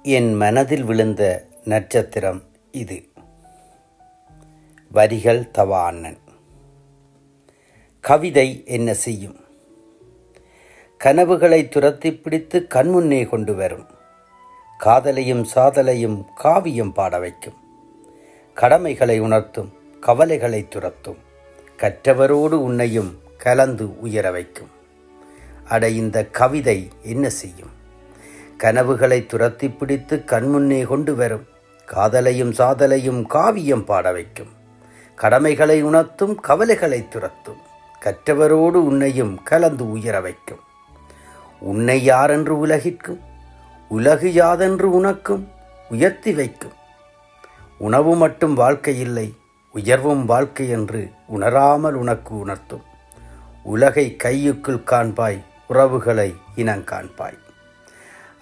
என் மனதில் விழுந்த நட்சத்திரம் இது. வரிகள் தவ அண்ணன். கவிதை என்ன செய்யும்? கனவுகளை துரத்தி பிடித்து கண்முன்னே கொண்டு வரும். காதலையும் சாதலையும் காவியம் பாட வைக்கும். கடமைகளை உணர்த்தும், கவலைகளை துரத்தும். கற்றவரோடு உன்னையும் கலந்து உயர வைக்கும். அட, இந்த கவிதை என்ன செய்யும்? கனவுகளை துரத்தி பிடித்து கண்முன்னே கொண்டு வரும். காதலையும் சாதலையும் காவியம் பாட வைக்கும். கடமைகளை உணர்த்தும், கவலைகளை துரத்தும். கற்றவரோடு உன்னையும் கலந்து உயர வைக்கும். உன்னை யாரென்று உலகிற்கும், உலகு யாதென்று உனக்கும் உயர்த்தி வைக்கும். உணவு மட்டும் வாழ்க்கை இல்லை, உயர்வும் வாழ்க்கை என்று உணராமல் உனக்கு உணர்த்தும். உலகை கையுக்குள் காண்பாய், உறவுகளை இனங்காண்பாய்.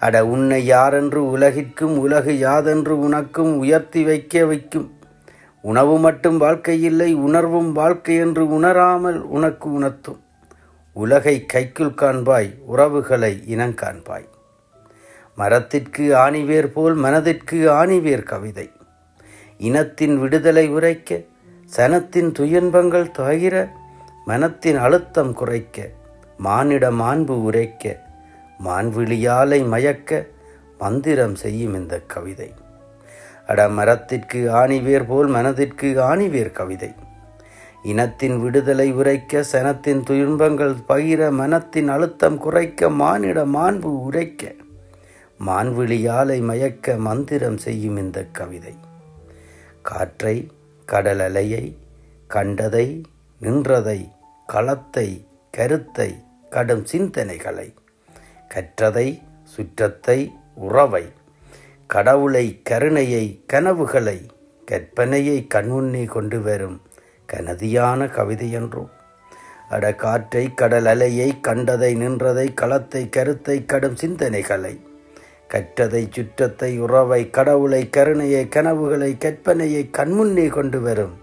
அட, உன்னை யாரென்று உலகிற்கும், உலகு யாதென்று உனக்கும் உயர்த்தி வைக்கும். உணவு மட்டும் வாழ்க்கை இல்லை, உணர்வும் வாழ்க்கை என்று உணராமல் உனக்கு உணர்த்தும். உலகை கைக்குள் காண்பாய், உறவுகளை இனங்காண்பாய். மரத்திற்கு ஆணிவேர் போல் மனதிற்கு ஆணிவேர் கவிதை. இனத்தின் விடுதலை உரைக்க, சனத்தின் துயன்பங்கள் தவிர, மனத்தின் அழுத்தம் குறைக்க, மானிட மாண்பு உரைக்க, மான்விழியாலை மயக்க மந்திரம் செய்யும் இந்த கவிதை. அட, மரத்திற்கு ஆணிவேர் போல் மனதிற்கு ஆணிவேர் கவிதை. இனத்தின் விடுதலை உரைக்க, சனத்தின் துன்பங்கள் பகிர, மனத்தின் அழுத்தம் குறைக்க, மானிட மாண்பு உரைக்க, மான்விழியாலை மயக்க மந்திரம் செய்யும் இந்த கவிதை. காற்றை, கடல் அலையை, கண்டதை, நின்றதை, களத்தை, கருத்தை, கடும் சிந்தனைகளை, கற்றதை, சுற்றத்தை, உறவை, கடவுளை, கருணையை, கனவுகளை, கற்பனையை கண்முன்னே கொண்டு வரும் கனதியான கவிதை என்றோ. அட, காற்றை, கடல் அலையை, கண்டதை, நின்றதை, களத்தை, கருத்தை, கடும் சிந்தனைகளை, கற்றதை, சுற்றத்தை, உறவை, கடவுளை, கருணையை, கனவுகளை, கற்பனையை கண்முன்னே கொண்டு வரும்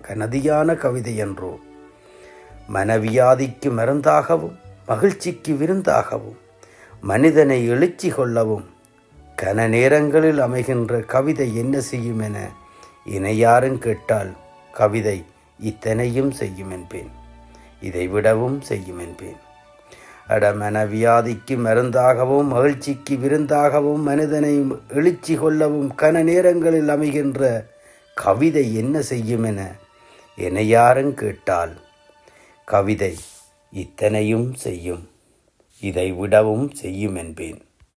கனதியான கவிதை என்றோ. மனவியாதிக்கு மருந்தாகவும், மகிழ்ச்சிக்கு விருந்தாகவும், மனிதனை எழுச்சி கொள்ளவும் கன நேரங்களில் அமைகின்ற கவிதை என்ன செய்யும் என இணையாரும் கேட்டால், கவிதை இத்தனையும் செய்யும் என்பேன், இதைவிடவும் செய்யும் என்பேன். அட, மனவியாதிக்கு மருந்தாகவும், மகிழ்ச்சிக்கு விருந்தாகவும், மனிதனை எழுச்சி கொள்ளவும் கன நேரங்களில் அமைகின்ற கவிதை என்ன செய்யும் என இணையாரும் கேட்டால், கவிதை இத்தனையும் செய்யும், இதை விடவும் செய்யும் என்பேன்.